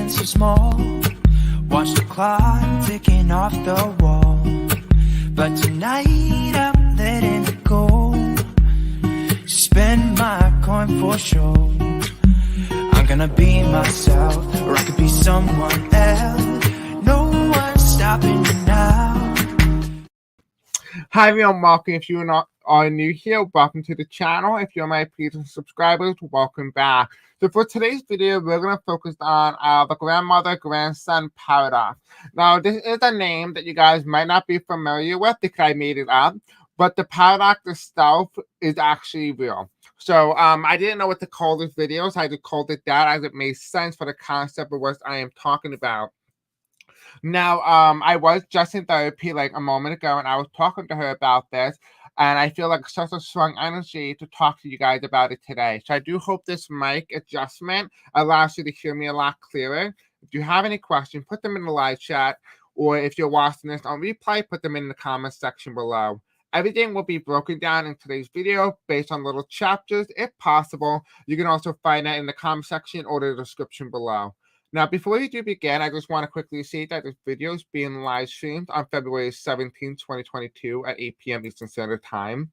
feeling so small. Watch the clock ticking off the wall. But tonight I'm letting it go. Spend my coin for sure. I'm gonna be myself, or I could be someone else. No one's stopping me now. Hi everyone, welcome. If you are new here, welcome to the channel. If you're my previous subscribers, welcome back. So for today's video, we're going to focus on the grandmother-grandson paradox. Now, this is a name that you guys might not be familiar with because I made it up, but the paradox itself is actually real. So I didn't know what to call this video, so I just called it that as it made sense for the concept of what I am talking about. Now, I was just in therapy like a moment ago, and I was talking to her about this, and I feel like such a strong energy to talk to you guys about it today. So I do hope this mic adjustment allows you to hear me a lot clearer. If you have any questions, put them in the live chat, or if you're watching this on replay, put them in the comment section below. Everything will be broken down in today's video based on little chapters, if possible. You can also find that in the comment section or the description below. Now, before we do begin, I just want to quickly say that this video is being live streamed on February 17, 2022 at 8 p.m. Eastern Standard Time.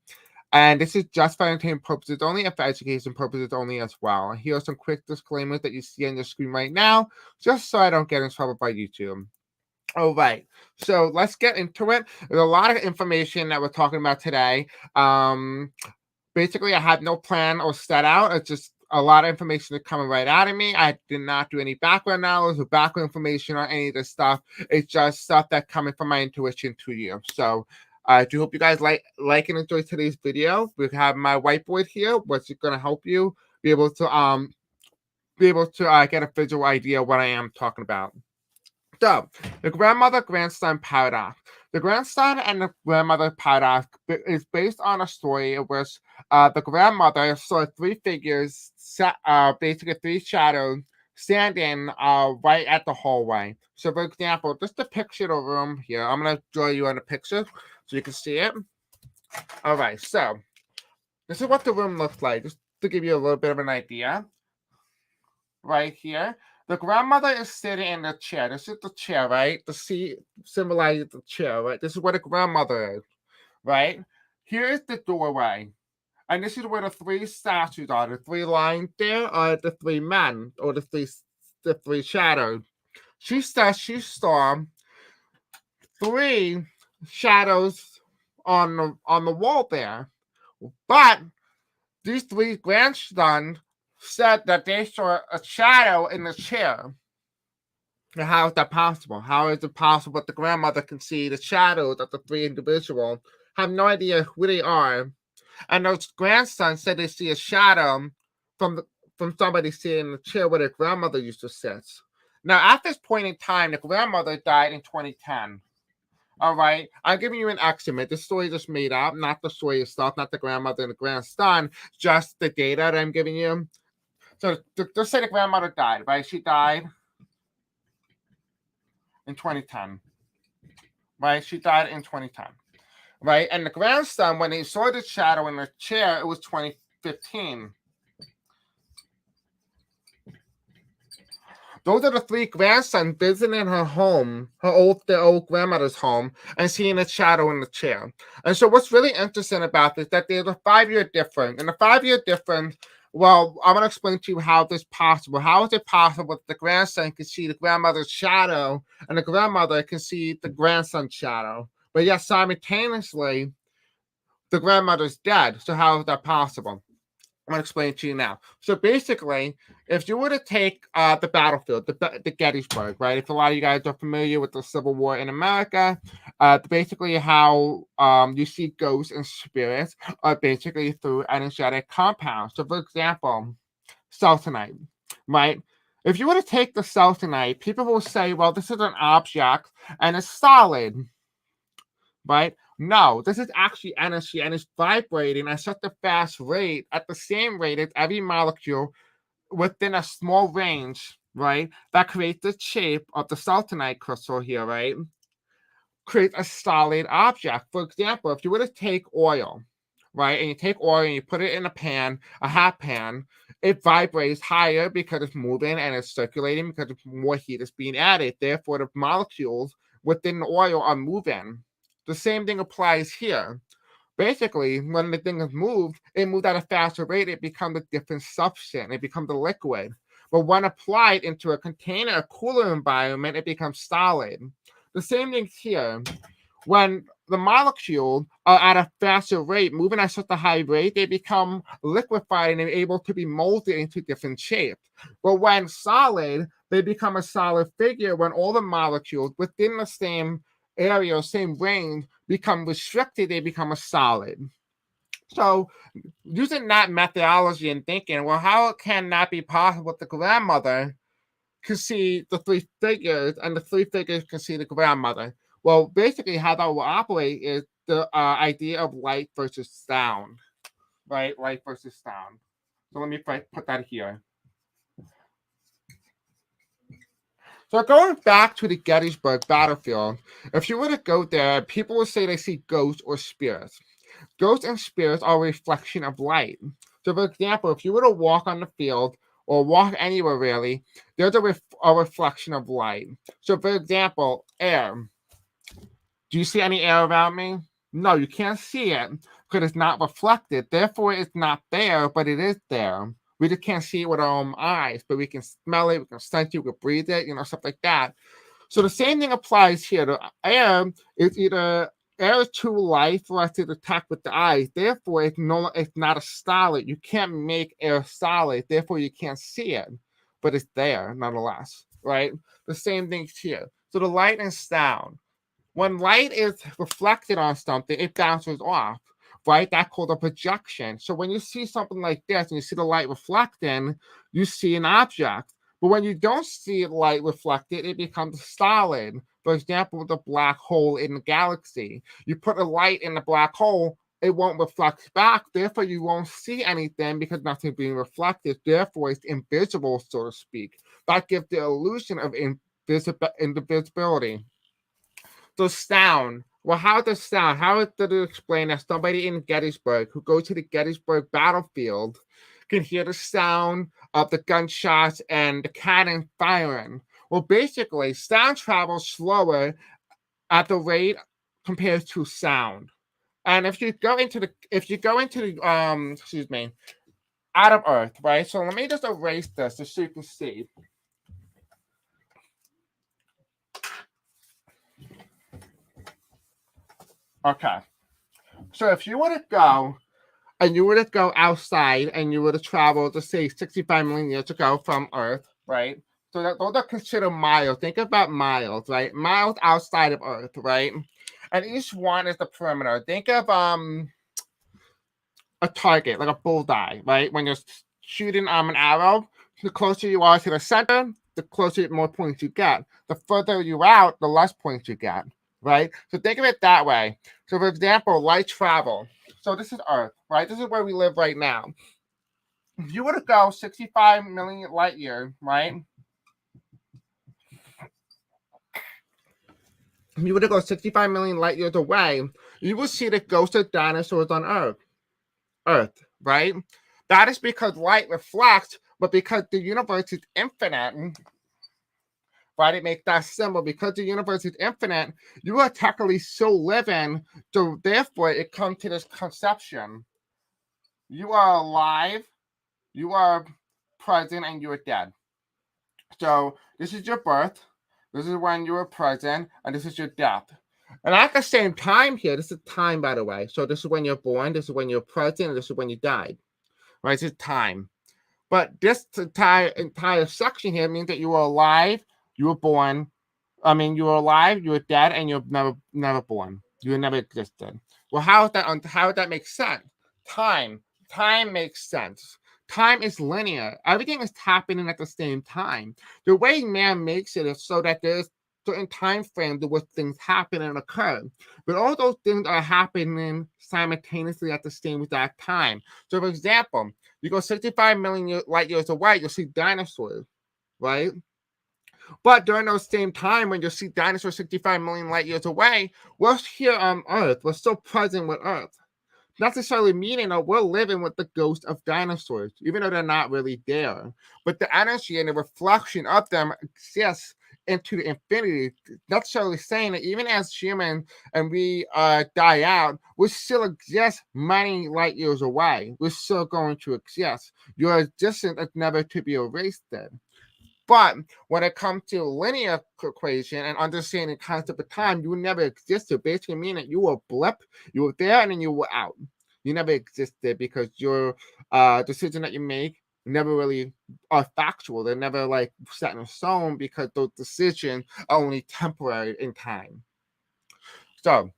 And this is just for entertainment purposes only and for education purposes only as well. And here are some quick disclaimers that you see on your screen right now, just so I don't get in trouble by YouTube. All right, so let's get into it. There's a lot of information that we're talking about today. Basically, I had no plan or set out. It's just a lot of information is coming right out of me. I did not do any background knowledge or background information on any of this stuff. It's just stuff that's coming from my intuition to you. So I do hope you guys like and enjoy today's video. We have my whiteboard here, which is going to help you be able to get a visual idea of what I am talking about. So, the grandmother-grandson paradox. The grandson and the grandmother paradox is based on a story in which the grandmother saw three figures, basically three shadows, standing right at the hallway. So, for example, just to picture the room here, I'm going to draw you on a picture so you can see it. All right, so this is what the room looks like, just to give you a little bit of an idea. Right here. The grandmother is sitting in the chair. This is the chair, right? The seat symbolizes the chair, right? This is where the grandmother is, right? Here is the doorway. And this is where the three statues are. The three lines there are the three men, or the three shadows. She says she saw three shadows on the wall there. But these three grandsons said that they saw a shadow in the chair. Now, how is that possible? How is it possible that the grandmother can see the shadows of the three individuals, have no idea who they are, and those grandsons said they see a shadow from somebody sitting in the chair where their grandmother used to sit. Now, at this point in time, the grandmother died in 2010. All right, I'm giving you an estimate. This story just made up, not the story itself, not the grandmother and the grandson, just the data that I'm giving you. So just say the grandmother died, right? She died in 2010, right? She died in 2010, right? And the grandson, when he saw the shadow in the chair, it was 2015. Those are the three grandsons visiting her home, their old grandmother's home, and seeing a shadow in the chair. And so what's really interesting about this is that there's a 5-year difference. And the 5-year difference, well, I'm going to explain to you how this is possible. How is it possible that the grandson can see the grandmother's shadow and the grandmother can see the grandson's shadow? But yet simultaneously, the grandmother's dead. So how is that possible? I'm going to explain it to you now. So basically, if you were to take the battlefield, the Gettysburg, right? If a lot of you guys are familiar with the Civil War in America, basically how you see ghosts and spirits are basically through energetic compounds. So for example, Celtonite, right? If you were to take the Celtonite, people will say, well, this is an object and it's solid, right? No, this is actually energy and it's vibrating at such a fast rate, at the same rate as every molecule within a small range, right? That creates the shape of the Celtonite crystal here, right? Creates a solid object. For example, if you were to take oil, right? And you take oil and you put it in a pan, a hot pan. It vibrates higher because it's moving and it's circulating because more heat is being added. Therefore, the molecules within the oil are moving. The same thing applies here. Basically, when the thing is moved, it moves at a faster rate, it becomes a different substance, it becomes a liquid. But when applied into a container, a cooler environment, it becomes solid. The same thing here. When the molecules are at a faster rate, moving at such a high rate, they become liquefied and they're able to be molded into different shapes. But when solid, they become a solid figure when all the molecules within the same area or same range become restricted, they become a solid. So using that methodology and thinking, well, how can that be possible? The grandmother can see the three figures and the three figures can see the grandmother. Well, basically how that will operate is the idea of light versus sound, right? Light versus sound. So let me put that here. So going back to the Gettysburg battlefield, if you were to go there, people would say they see ghosts or spirits. Ghosts and spirits are a reflection of light. So for example, if you were to walk on the field or walk anywhere really, there's a reflection of light. So for example, air. Do you see any air around me? No, you can't see it because it's not reflected. Therefore, it's not there, but it is there. We just can't see it with our own eyes, but we can smell it, we can sense it, we can breathe it, stuff like that. So the same thing applies here. The air is too light for us to detect with the eyes. Therefore, it's not a solid. You can't make air solid. Therefore, you can't see it, but it's there nonetheless, right? The same thing here. So the light and sound. When light is reflected on something, it bounces off, right? That's called a projection. So when you see something like this and you see the light reflecting, you see an object. But when you don't see light reflected, it becomes solid. For example, the black hole in the galaxy. You put a light in the black hole, it won't reflect back. Therefore, you won't see anything because nothing's being reflected. Therefore, it's invisible, so to speak. That gives the illusion of invisibility. So sound. Well, how does sound? How did it explain that somebody in Gettysburg who goes to the Gettysburg battlefield can hear the sound of the gunshots and the cannon firing? Well, basically, sound travels slower at the rate compared to sound. And if you go into the out of Earth, right? So let me just erase this just so you can see. Okay. So if you were to go and you were to go outside and you were to travel to say 65 million years ago from Earth, right? So those are considered miles. Think about miles, right? Miles outside of Earth, right? And each one is the perimeter. Think of a target, like a bullseye, right? When you're shooting an arrow, the closer you are to the center, the closer, more points you get. The further you out, the less points you get, right? So think of it that way. So for example, light travel. So this is Earth, right? This is where we live right now. If you were to go 65 million light years, right? If you were to go 65 million light years away, you will see the ghost of dinosaurs on Earth, right? That is because light reflects, but because the universe is infinite, right? It makes that symbol. Because the universe is infinite, you are technically still living, so therefore it comes to this conception. You are alive, you are present, and you are dead. So this is your birth, this is when you were present, and this is your death. And at the same time here, this is time, by the way. So this is when you're born, this is when you're present, and this is when you died. Right? This is time. But this entire section here means that you were alive, you were born. You were alive, you were dead, and you're never born. You never existed. Well, how would that make sense? Time makes sense. Time is linear. Everything is happening at the same time. The way man makes it is so that there's certain time frames in which things happen and occur. But all those things are happening simultaneously at the same exact time. So, for example, you go 65 million light years away, you'll see dinosaurs, right? But during those same time, when you see dinosaurs 65 million light years away, we're here on Earth. We're still present with Earth. not necessarily meaning that we're living with the ghost of dinosaurs, even though they're not really there. But the energy and the reflection of them exists into the infinity, not necessarily saying that even as humans and we die out, we still exist many light years away. We're still going to exist. Your existence is never to be erased then. But when it comes to linear equation and understanding the concept of time, you never existed. Basically meaning you were a blip, you were there and then you were out. You never existed because your decision that you make never really are factual. They're never like set in stone because those decisions are only temporary in time. So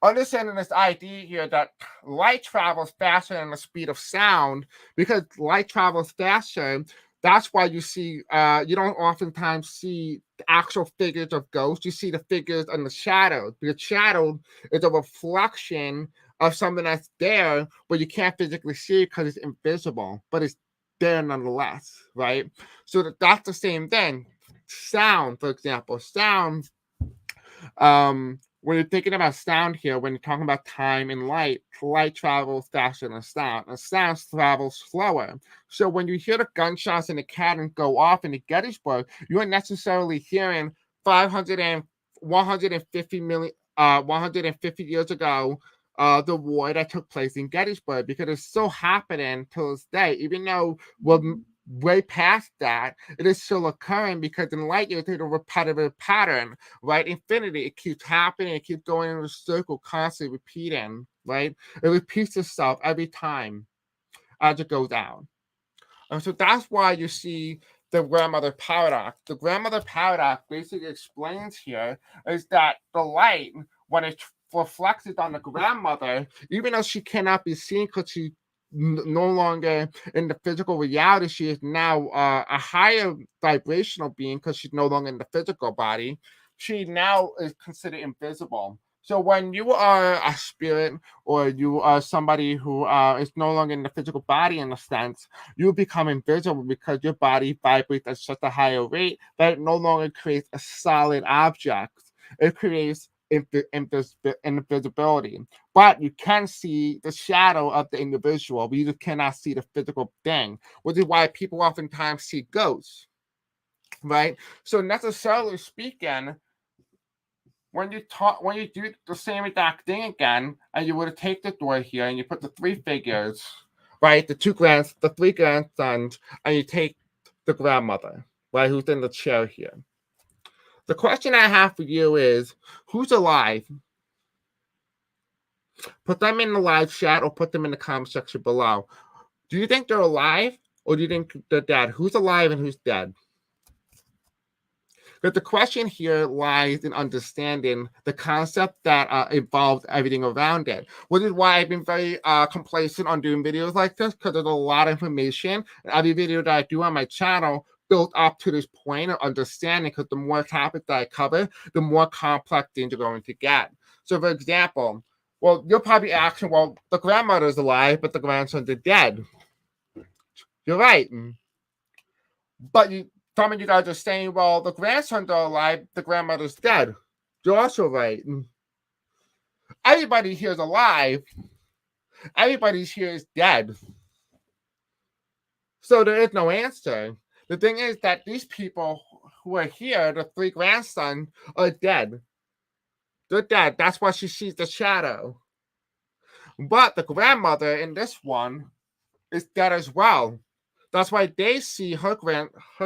understanding this idea here that light travels faster than the speed of sound, because light travels faster, that's why you see you don't oftentimes see the actual figures of ghosts. You see the figures and the shadows, because shadow is a reflection of something that's there, but you can't physically see it because it's invisible, but it's there nonetheless, right? So that's the same thing. Sound, for example, sound, when you're thinking about sound here, when you're talking about time and light travels faster than sound, and sound travels slower. So when you hear the gunshots and the cannon go off in the Gettysburg, you aren't necessarily hearing 500 and 150 million, 150 years ago, the war that took place in Gettysburg, because it's still happening to this day, even though we're way past that, it is still occurring because in light years, it's a repetitive pattern, right? Infinity, it keeps happening, it keeps going in a circle, constantly repeating, right? It repeats itself every time as it goes out. And so that's why you see the grandmother paradox. The grandmother paradox basically explains here is that the light, when it reflects on the grandmother, even though she cannot be seen because she no longer in the physical reality, she is now a higher vibrational being because she's no longer in the physical body. She now is considered invisible. So when you are a spirit or you are somebody who is no longer in the physical body in a sense, you become invisible because your body vibrates at such a higher rate that it no longer creates a solid object. It creates invisibility. But you can see the shadow of the individual, but you just cannot see the physical thing, which is why people oftentimes see ghosts, right? So necessarily speaking, when you do the same exact thing again, and you were to take the door here and you put the three figures, right? The three grandsons, and you take the grandmother, right, who's in the chair here. The question I have for you is, who's alive? Put them in the live chat or put them in the comment section below. Do you think they're alive or do you think they're dead? Who's alive and who's dead? But the question here lies in understanding the concept that involves everything around it, which is why I've been very complacent on doing videos like this, because there's a lot of information. And every video that I do on my channel built up to this point of understanding, because the more topics that I cover, the more complex things are going to get. So, for example, well, you're probably asking, well, the grandmother's alive, but the grandsons are dead. You're right. But some of you guys are saying, well, the grandsons are alive, the grandmother's dead. You're also right. Everybody here is alive. Everybody here is dead. So there is no answer. The thing is that these people who are here, the three grandsons, are dead. They're dead. That's why she sees the shadow. But the grandmother in this one is dead as well. That's why they see her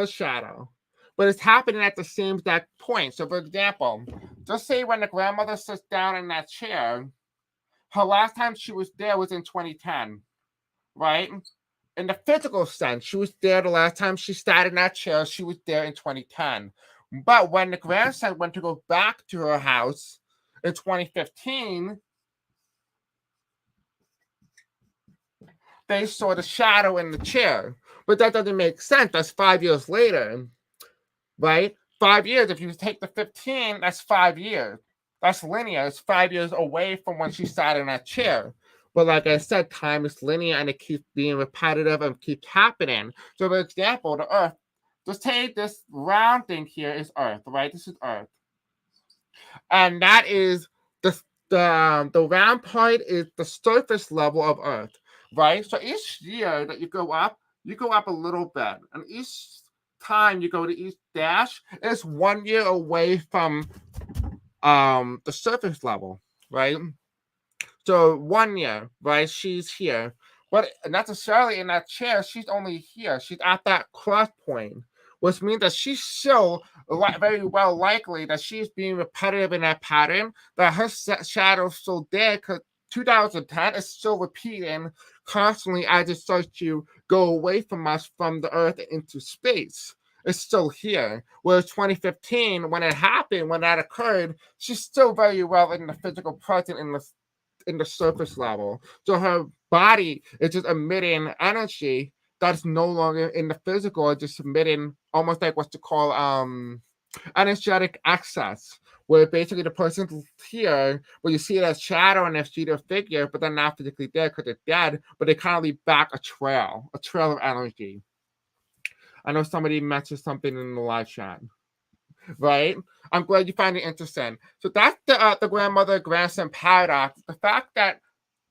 shadow. But it's happening at the same exact point. So, for example, just say when the grandmother sits down in that chair, her last time she was there was in 2010, right? In the physical sense, she was there the last time she sat in that chair, she was there in 2010. But when the grandson went to go back to her house in 2015, they saw the shadow in the chair. But that doesn't make sense. That's 5 years later, right? 5 years. If you take the 15, that's 5 years. That's linear. It's 5 years away from when she sat in that chair. But like I said, time is linear and it keeps being repetitive and keeps happening. So, for example, the Earth. Just take this round thing here is Earth, right? This is Earth. And that is the The round part is the surface level of Earth, right? So each year that you go up a little bit, and each time you go to each dash is 1 year away from the surface level, right? So 1 year, right? She's here, but necessarily in that chair, she's only here. She's at that cross point, which means that she's still very well likely that she's being repetitive in that pattern. That her shadow's still there because 2010 is still repeating constantly as it starts to go away from us from the Earth into space. It's still here. Whereas 2015, when it happened, when that occurred, she's still very well in the physical present in the surface level. So her body is just emitting energy that's no longer in the physical, it's just emitting almost like what's to call energetic excess, where basically the person's here, where you see it as shadow and they see their figure, but they're not physically there because they're dead, but they kind of leave back a trail of energy. I know somebody mentioned something in the live chat, right? I'm glad you find it interesting. So that's the grandmother grandson paradox. The fact that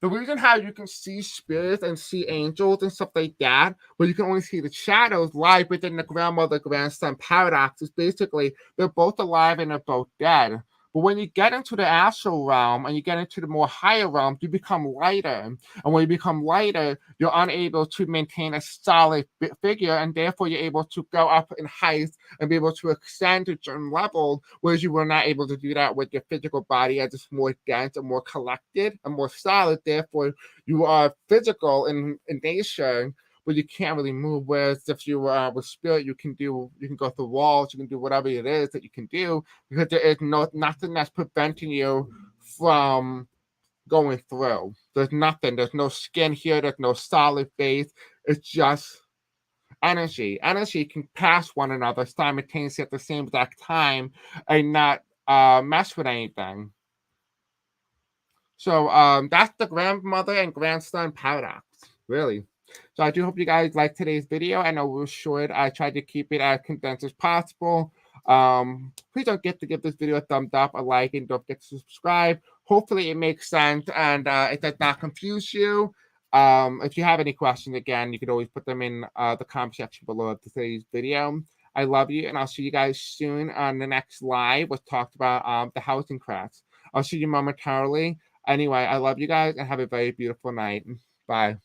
the reason how you can see spirits and see angels and stuff like that, but you can only see the shadows live within the grandmother grandson paradox, is basically they're both alive and they're both dead. But when you get into the astral realm and you get into the more higher realms, you become lighter. And when you become lighter, you're unable to maintain a solid figure, and therefore you're able to go up in height and be able to ascend to certain levels, whereas you were not able to do that with your physical body as it's more dense and more collected and more solid. Therefore, you are physical in nature, but you can't really move. Whereas if you with spirit, you can go through walls, you can do whatever it is that you can do, because there is nothing that's preventing you from going through. There's nothing. There's no skin here. There's no solid base. It's just energy. Energy can pass one another simultaneously at the same exact time and not mess with anything. So that's the grandmother and grandson paradox, really. So I do hope you guys liked today's video. I know it was short. I tried to keep it as condensed as possible. Please don't forget to give this video a thumbs up, a like, and don't forget to subscribe. Hopefully it makes sense and it does not confuse you. If you have any questions, again, you can always put them in the comment section below today's video. I love you, and I'll see you guys soon on the next live, which talked about the housing crash. I'll see you momentarily. Anyway, I love you guys and have a very beautiful night. Bye.